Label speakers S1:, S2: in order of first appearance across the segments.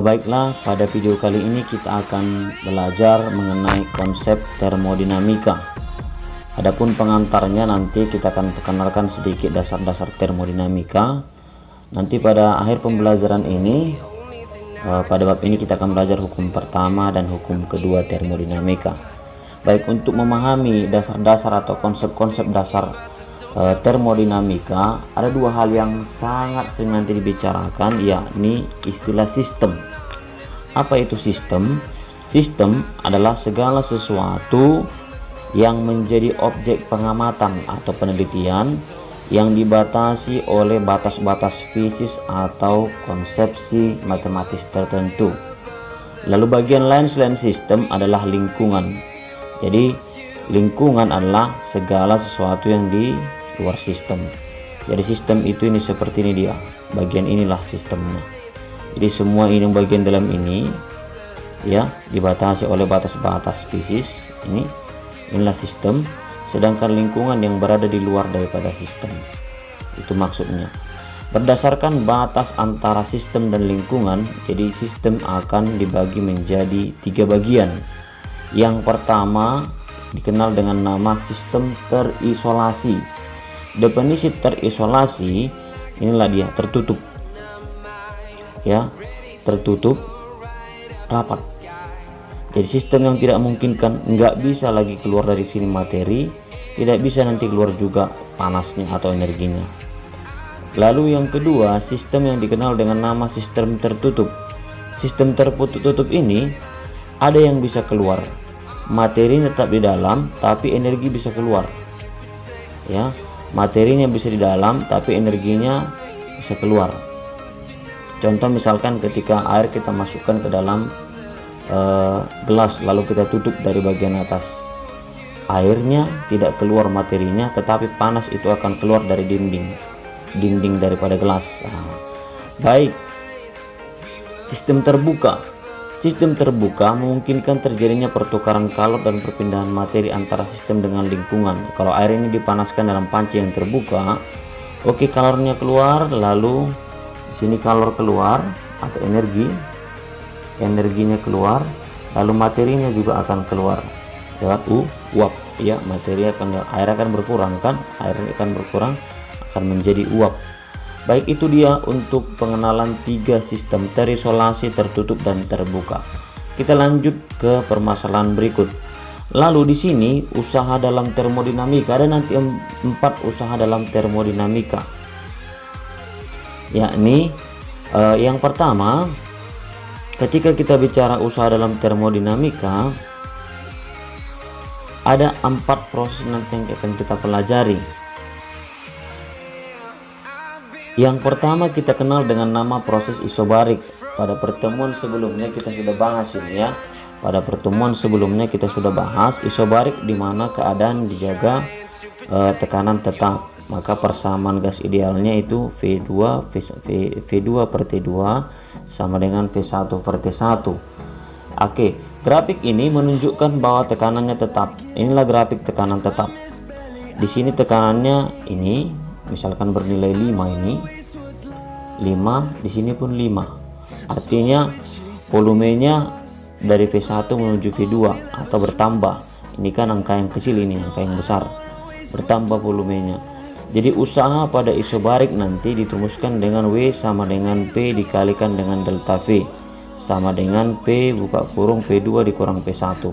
S1: Baiklah, pada video kali ini kita akan belajar mengenai konsep termodinamika. Adapun pengantarnya nanti kita akan perkenalkan sedikit dasar-dasar termodinamika. Nanti pada akhir pembelajaran ini, pada bab ini kita akan belajar hukum pertama dan hukum kedua termodinamika. Baik, untuk memahami dasar-dasar atau konsep-konsep dasar termodinamika, ada dua hal yang sangat sering nanti dibicarakan, yakni istilah sistem. Apa itu sistem? Sistem adalah segala sesuatu yang menjadi objek pengamatan atau penelitian yang dibatasi oleh batas-batas fisik atau konsepsi matematis tertentu. Lalu bagian lain selain sistem adalah lingkungan. Jadi lingkungan adalah segala sesuatu yang di luar sistem. Jadi sistem itu ini seperti ini dia, bagian inilah sistemnya. Jadi semua ini bagian dalam ini ya dibatasi oleh batas-batas fisik, inilah sistem. Sedangkan lingkungan yang berada di luar daripada sistem, itu maksudnya. Berdasarkan batas antara sistem dan lingkungan, jadi sistem akan dibagi menjadi 3 bagian. Yang pertama dikenal dengan nama sistem terisolasi. Definisi terisolasi, inilah dia, tertutup ya, tertutup rapat. Jadi sistem yang tidak memungkinkan, nggak bisa lagi keluar dari sini materi, tidak bisa nanti keluar juga panasnya atau energinya. Lalu yang kedua, sistem yang dikenal dengan nama sistem tertutup. Sistem tertutup ini ada yang bisa keluar, materi tetap di dalam tapi energi bisa keluar ya, materinya bisa di dalam tapi energinya bisa keluar. Contoh misalkan ketika air kita masukkan ke dalam gelas lalu kita tutup dari bagian atas, airnya tidak keluar materinya tetapi panas itu akan keluar dari dinding daripada gelas. Baik, sistem terbuka. Sistem terbuka memungkinkan terjadinya pertukaran kalor dan perpindahan materi antara sistem dengan lingkungan. Kalau air ini dipanaskan dalam panci yang terbuka, oke, kalornya keluar, lalu di sini kalor keluar atau energinya keluar, lalu materinya juga akan keluar lewat uap ya, air akan berkurang kan, air akan berkurang, akan menjadi uap. Baik, itu dia untuk pengenalan 3 sistem terisolasi, tertutup, dan terbuka. Kita lanjut ke permasalahan berikut. Lalu di sini usaha dalam termodinamika, ada nanti 4 usaha dalam termodinamika. Yakni yang pertama, ketika kita bicara usaha dalam termodinamika, ada 4 proses nanti yang akan kita pelajari. Yang pertama kita kenal dengan nama proses isobarik. Pada pertemuan sebelumnya kita sudah bahas ini ya. Pada pertemuan sebelumnya kita sudah bahas isobarik, di mana keadaan dijaga tekanan tetap. Maka persamaan gas idealnya itu V2 per T2 sama dengan V1 per T1. Oke, grafik ini menunjukkan bahwa tekanannya tetap. Inilah grafik tekanan tetap. Di sini tekanannya ini misalkan bernilai 5, ini 5, di sini pun 5. Artinya volumenya dari V1 menuju V2 atau bertambah. Ini kan angka yang kecil, ini angka yang besar, bertambah volumenya. Jadi usaha pada isobarik nanti ditumuskan dengan W sama dengan P dikalikan dengan delta V sama dengan P buka kurung P2 dikurang P1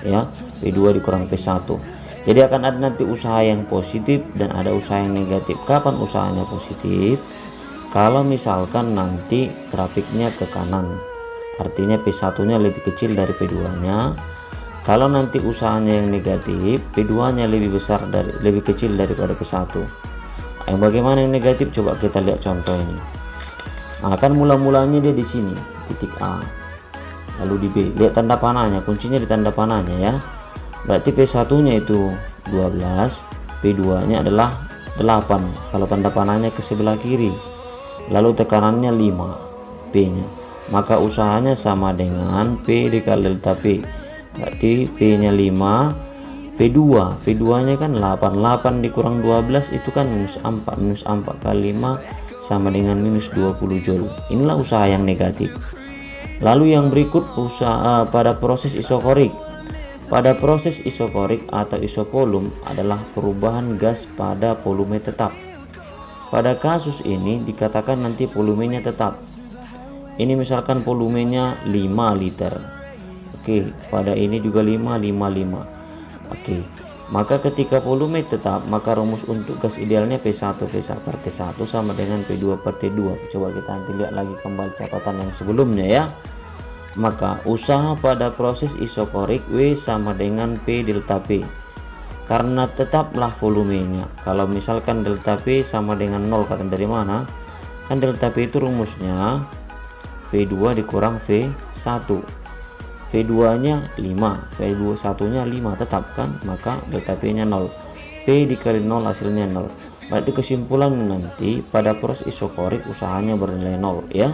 S1: ya, P2 dikurang P1. Jadi akan ada nanti usaha yang positif dan ada usaha yang negatif. Kapan usahanya positif? Kalau misalkan nanti grafiknya ke kanan, artinya P1 nya lebih kecil dari P2 nya. Kalau nanti usahanya yang negatif, P2 nya lebih kecil daripada P1. Yang bagaimana yang negatif? Coba kita lihat contoh ini. Nah, kan mula-mulanya dia di sini, titik A, lalu di B. Lihat tanda panahnya, kuncinya di tanda panahnya ya. Berarti P1 nya itu 12, P2 nya adalah 8 kalau tanda panahnya ke sebelah kiri, lalu tekanannya 5 P nya, maka usahanya sama dengan P dikali delta P. Berarti P nya 5, P2 nya kan 8 dikurang 12 itu kan minus 4 kali 5 sama dengan minus 20 joule. Inilah usaha yang negatif. Lalu yang berikut pada proses isokorik. Pada proses isokorik atau isovolum adalah perubahan gas pada volume tetap. Pada kasus ini dikatakan nanti volumenya tetap. Ini misalkan volumenya 5 liter. Oke, pada ini juga 555. Oke. Maka ketika volume tetap, maka rumus untuk gas idealnya P1 per T1 sama dengan P2 per T2. Coba kita nanti lihat lagi kembali catatan yang sebelumnya ya. Maka usaha pada proses isokorik W sama dengan P delta P. Karena tetaplah volumenya. Kalau misalkan delta P sama dengan 0, kata dari mana? Kan delta P itu rumusnya V2 dikurang V1. V2 nya 5, V1 nya 5 tetap kan, maka delta P nya 0, P dikali 0 hasilnya 0. Berarti kesimpulan nanti pada proses isokorik usahanya bernilai 0 ya.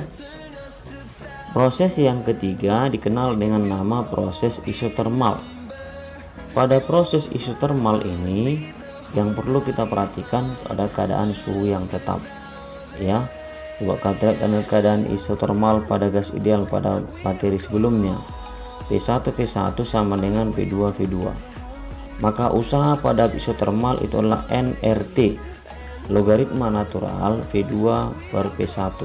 S1: Proses yang ketiga dikenal dengan nama proses isotermal. Pada proses isotermal ini yang perlu kita perhatikan pada keadaan suhu yang tetap ya. Coba kita lihat keadaan isotermal pada gas ideal pada materi sebelumnya. P1 sama dengan P2 V2. Maka usaha pada isotermal itu adalah nRT, logaritma natural V2 per P1.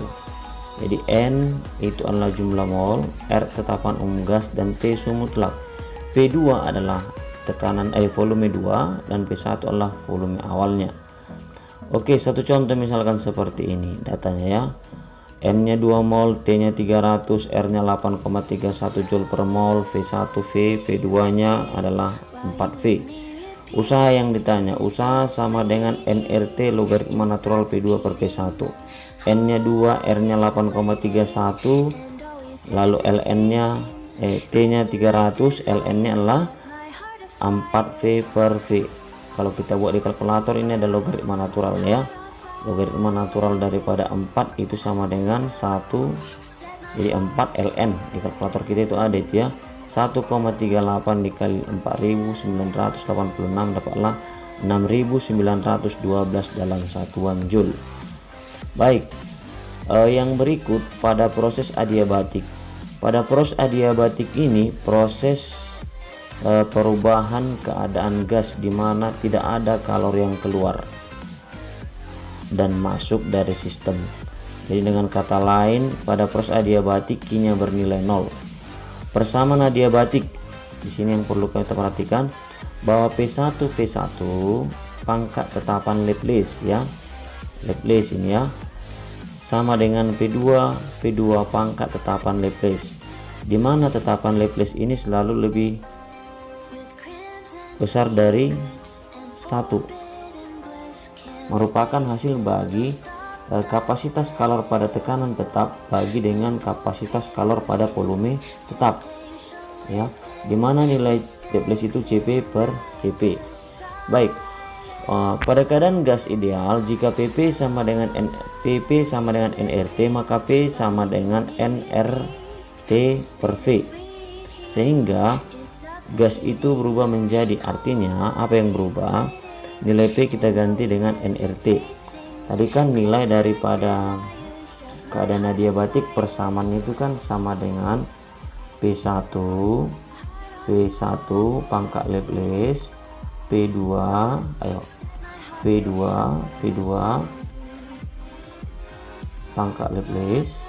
S1: Jadi N itu adalah jumlah mol, R tetapan umum gas, dan T suhu mutlak. V2 adalah tekanan volume 2 dan P1 adalah volume awalnya. Oke, satu contoh misalkan seperti ini datanya ya. N nya 2 mol, T nya 300, R nya 8,31 Joule per mol, V1V, V2 nya adalah 4V. Usaha yang ditanya, usaha sama dengan nRT logaritma natural P2 per P1. N nya 2, R nya 8,31, lalu Ln nya T nya 300, Ln nya adalah 4V per V. Kalau kita buat di kalkulator ini ada logaritma naturalnya ya. Logaritma natural daripada 4 itu sama dengan 1, jadi 4 ln di kalkulator kita itu ada itu ya, 1,38 dikali 4986 dapatlah 6912 dalam satuan joule. Baik, yang berikut pada proses adiabatik. Pada proses adiabatik ini proses perubahan keadaan gas di mana tidak ada kalori yang keluar dan masuk dari sistem. Jadi dengan kata lain, pada proses adiabatik Q-nya bernilai 0. Persamaan adiabatik di sini yang perlu kita perhatikan bahwa P1 pangkat tetapan Laplace ya. Laplace ini ya. Sama dengan P2 pangkat tetapan Laplace. Di mana tetapan Laplace ini selalu lebih besar dari 1. Merupakan hasil bagi kapasitas kalor pada tekanan tetap bagi dengan kapasitas kalor pada volume tetap ya, dimana nilai Laplace itu Cp per Cp. Baik, pada keadaan gas ideal jika PP sama dengan nRT maka P sama dengan nRT per V, sehingga gas itu berubah menjadi, artinya apa yang berubah? Nilai P kita ganti dengan nRT. Tadi kan nilai daripada keadaan adiabatik persamaan itu kan sama dengan P1 pangkat Laplace P2 pangkat Laplace,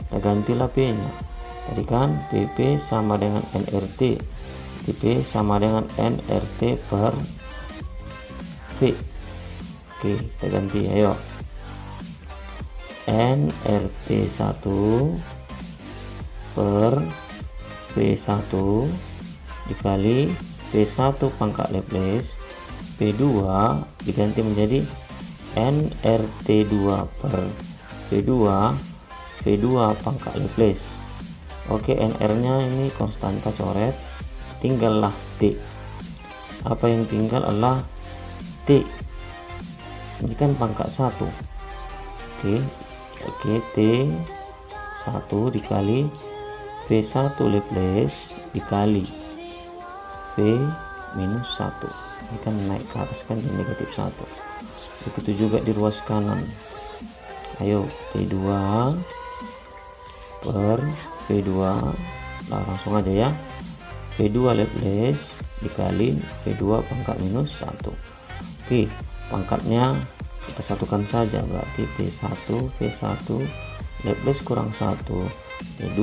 S1: ya gantilah P nya. Tadi kan PP sama dengan nRT, P sama dengan nRT per V. Oke, kita ganti ayo. nRT 1 per V1 dikali P1 pangkat Laplace, P2 diganti menjadi nRT 2 per V2 pangkat Laplace. Oke, NR nya ini konstanta coret, tinggallah T. Apa yang tinggal adalah T, ini kan pangkat 1. Oke, T 1 dikali V1 Laplace dikali V minus 1. Ini kan naik ke atas kan jadi negatif 1. Begitu juga di ruas kanan. Ayo T2 per V2, nah langsung aja ya, V2 lap less dikali V2 pangkat minus 1. Oke, pangkatnya kita satukan saja, berarti V1 lap less kurang 1 V2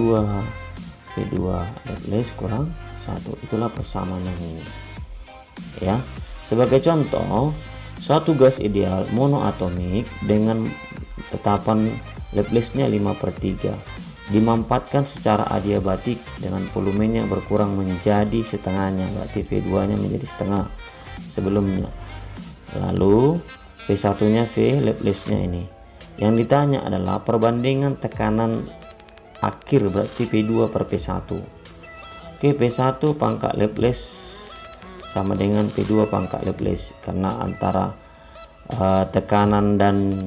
S1: lap less kurang 1. Itulah persamaan yang ini ya. Sebagai contoh, suatu gas ideal monoatomik dengan tetapan Laplace-nya 5/3 dimanfaatkan secara adiabatik dengan volumenya berkurang menjadi setengahnya, berarti V2 nya menjadi setengah sebelumnya. Lalu V1 nya V Laplace nya ini. Yang ditanya adalah perbandingan tekanan akhir, berarti V2 per P1. Oke, P1 pangkat Laplace sama dengan P2 pangkat Laplace, karena antara tekanan dan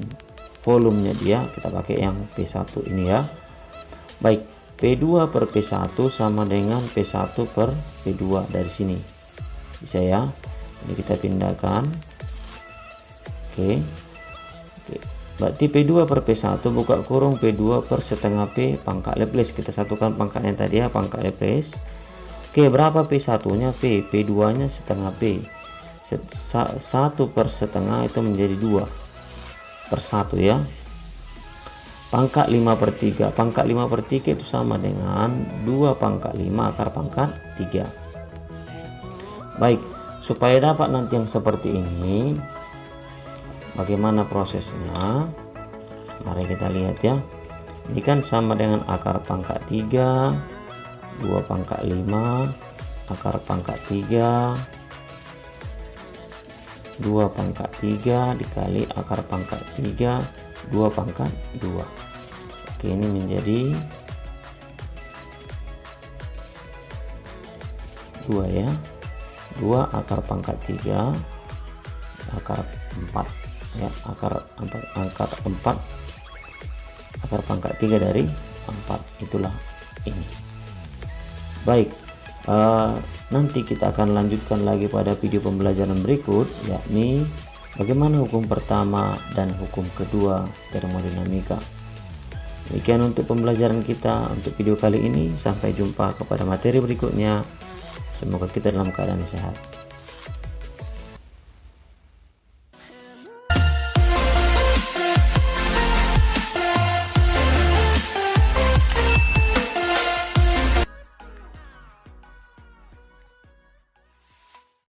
S1: volumenya dia kita pakai yang P1 ini ya. Baik, P2 per P1 sama dengan P1 per P2 dari sini. Bisa ya. Ini kita pindahkan. Oke. Berarti P2 per P1 buka kurung P2 per setengah P pangkat Laplace. Kita satukan pangkatnya tadi ya, pangkat Laplace. Oke, berapa P1 nya V? P2 nya setengah P. 1 per setengah itu menjadi 2 per 1 ya. Pangkat 5/3. Pangkat 5/3 itu sama dengan 2 pangkat 5 akar pangkat 3. Baik, supaya dapat nanti yang seperti ini, bagaimana prosesnya? Mari kita lihat ya. Ini kan sama dengan akar pangkat 3, 2 pangkat 5 akar pangkat 3, 2 pangkat 3 dikali akar pangkat 3, 2 pangkat 2. Oke, ini menjadi 2 ya. 2 akar pangkat 3 akar 4 ya, akar 4 akar pangkat 3 dari 4, itulah ini. Baik, nanti kita akan lanjutkan lagi pada video pembelajaran berikut, yakni bagaimana hukum pertama dan hukum kedua termodinamika. Demikian untuk pembelajaran kita untuk video kali ini. Sampai jumpa kepada materi berikutnya. Semoga kita dalam keadaan sehat.